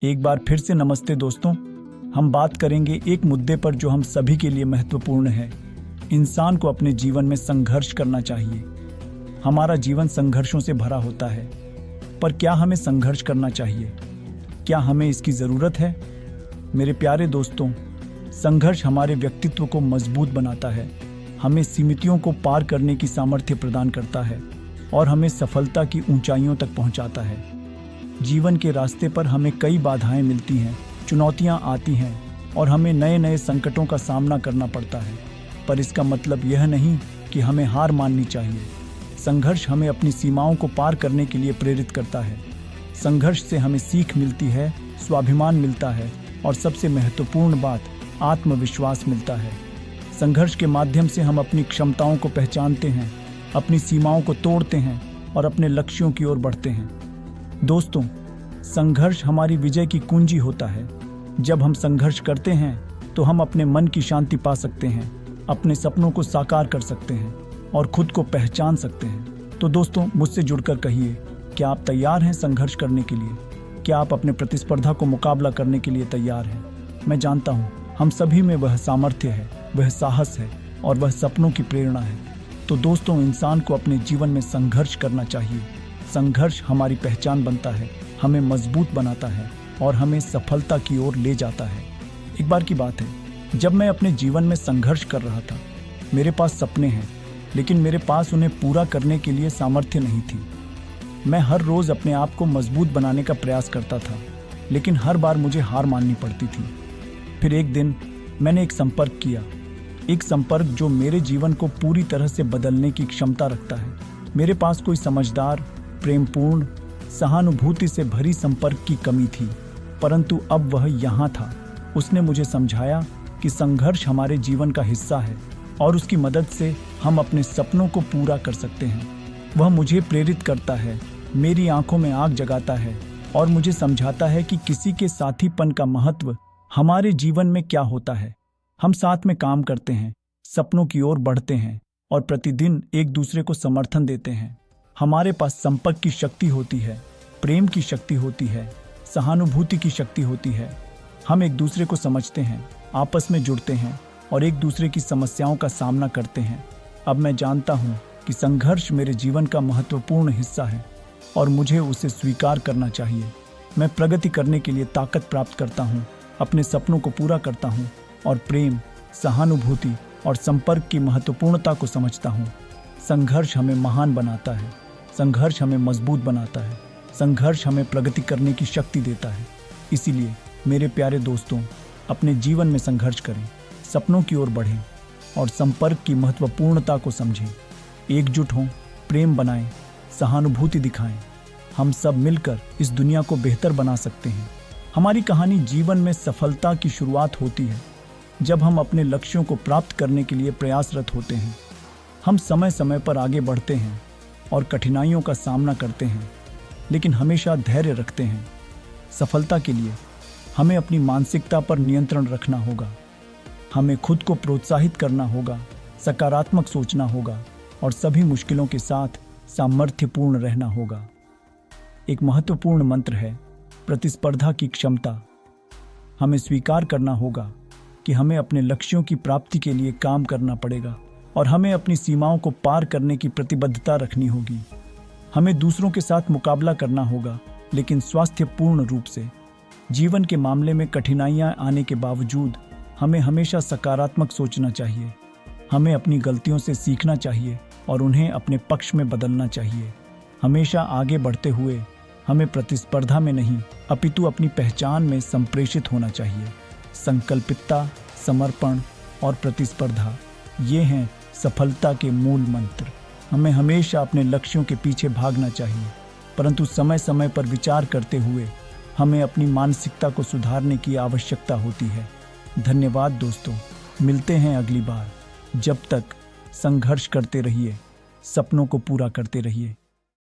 एक बार फिर से नमस्ते दोस्तों। हम बात करेंगे एक मुद्दे पर जो हम सभी के लिए महत्वपूर्ण है। इंसान को अपने जीवन में संघर्ष करना चाहिए। हमारा जीवन संघर्षों से भरा होता है, पर क्या हमें संघर्ष करना चाहिए? क्या हमें इसकी ज़रूरत है? मेरे प्यारे दोस्तों, संघर्ष हमारे व्यक्तित्व को मजबूत बनाता है, हमें सीमितों को पार करने की सामर्थ्य प्रदान करता है और हमें सफलता की ऊंचाइयों तक पहुंचाता है। जीवन के रास्ते पर हमें कई बाधाएं मिलती हैं, चुनौतियां आती हैं और हमें नए नए संकटों का सामना करना पड़ता है, पर इसका मतलब यह नहीं कि हमें हार माननी चाहिए। संघर्ष हमें अपनी सीमाओं को पार करने के लिए प्रेरित करता है। संघर्ष से हमें सीख मिलती है, स्वाभिमान मिलता है और सबसे महत्वपूर्ण बात, आत्मविश्वास मिलता है। संघर्ष के माध्यम से हम अपनी क्षमताओं को पहचानते हैं, अपनी सीमाओं को तोड़ते हैं और अपने लक्ष्यों की ओर बढ़ते हैं। दोस्तों, संघर्ष हमारी विजय की कुंजी होता है। जब हम संघर्ष करते हैं तो हम अपने मन की शांति पा सकते हैं, अपने सपनों को साकार कर सकते हैं और खुद को पहचान सकते हैं। तो दोस्तों, मुझसे जुड़कर कहिए, क्या आप तैयार हैं संघर्ष करने के लिए? क्या आप अपने प्रतिस्पर्धा को मुकाबला करने के लिए तैयार हैं? मैं जानता हूँ हम सभी में वह सामर्थ्य है, वह साहस है और वह सपनों की प्रेरणा है। तो दोस्तों, इंसान को अपने जीवन में संघर्ष करना चाहिए। संघर्ष हमारी पहचान बनता है, हमें मजबूत बनाता है और हमें सफलता की ओर ले जाता है। एक बार की बात है, जब मैं अपने जीवन में संघर्ष कर रहा था। मेरे पास सपने हैं, लेकिन मेरे पास उन्हें पूरा करने के लिए सामर्थ्य नहीं थी। मैं हर रोज़ अपने आप को मजबूत बनाने का प्रयास करता था, लेकिन हर बार मुझे हार माननी पड़ती थी। फिर एक दिन मैंने एक संपर्क किया, एक संपर्क जो मेरे जीवन को पूरी तरह से बदलने की क्षमता रखता है। मेरे पास कोई समझदार, प्रेमपूर्ण, सहानुभूति से भरी संपर्क की कमी थी, परंतु अब वह यहाँ था। उसने मुझे समझाया कि संघर्ष हमारे जीवन का हिस्सा है और उसकी मदद से हम अपने सपनों को पूरा कर सकते हैं। वह मुझे प्रेरित करता है, मेरी आंखों में आग जगाता है और मुझे समझाता है कि किसी के साथीपन का महत्व हमारे जीवन में क्या होता है। हम साथ में काम करते हैं, सपनों की ओर बढ़ते हैं और प्रतिदिन एक दूसरे को समर्थन देते हैं। हमारे पास संपर्क की शक्ति होती है, प्रेम की शक्ति होती है, सहानुभूति की शक्ति होती है। हम एक दूसरे को समझते हैं, आपस में जुड़ते हैं और एक दूसरे की समस्याओं का सामना करते हैं। अब मैं जानता हूँ कि संघर्ष मेरे जीवन का महत्वपूर्ण हिस्सा है और मुझे उसे स्वीकार करना चाहिए। मैं प्रगति करने के लिए ताकत प्राप्त करता हूँ, अपने सपनों को पूरा करता हूँ और प्रेम, सहानुभूति और संपर्क की महत्वपूर्णता को समझता हूँ। संघर्ष हमें महान बनाता है, संघर्ष हमें मजबूत बनाता है, संघर्ष हमें प्रगति करने की शक्ति देता है। इसीलिए मेरे प्यारे दोस्तों, अपने जीवन में संघर्ष करें, सपनों की ओर बढ़ें और संपर्क की महत्वपूर्णता को समझें। एकजुट हों, प्रेम बनाएं, सहानुभूति दिखाएं। हम सब मिलकर इस दुनिया को बेहतर बना सकते हैं। हमारी कहानी जीवन में सफलता की शुरुआत होती है जब हम अपने लक्ष्यों को प्राप्त करने के लिए प्रयासरत होते हैं। हम समय समय पर आगे बढ़ते हैं और कठिनाइयों का सामना करते हैं, लेकिन हमेशा धैर्य रखते हैं। सफलता के लिए हमें अपनी मानसिकता पर नियंत्रण रखना होगा, हमें खुद को प्रोत्साहित करना होगा, सकारात्मक सोचना होगा और सभी मुश्किलों के साथ सामर्थ्यपूर्ण रहना होगा। एक महत्वपूर्ण मंत्र है प्रतिस्पर्धा की क्षमता। हमें स्वीकार करना होगा कि हमें अपने लक्ष्यों की प्राप्ति के लिए काम करना पड़ेगा और हमें अपनी सीमाओं को पार करने की प्रतिबद्धता रखनी होगी। हमें दूसरों के साथ मुकाबला करना होगा, लेकिन स्वास्थ्यपूर्ण रूप से। जीवन के मामले में कठिनाइयां आने के बावजूद हमें हमेशा सकारात्मक सोचना चाहिए। हमें अपनी गलतियों से सीखना चाहिए और उन्हें अपने पक्ष में बदलना चाहिए। हमेशा आगे बढ़ते हुए हमें प्रतिस्पर्धा में नहीं, अपितु अपनी पहचान में संप्रेषित होना चाहिए। संकल्पितता, समर्पण और प्रतिस्पर्धा, ये हैं सफलता के मूल मंत्र। हमें हमेशा अपने लक्ष्यों के पीछे भागना चाहिए, परंतु समय समय पर विचार करते हुए हमें अपनी मानसिकता को सुधारने की आवश्यकता होती है। धन्यवाद दोस्तों, मिलते हैं अगली बार। जब तक संघर्ष करते रहिए, सपनों को पूरा करते रहिए।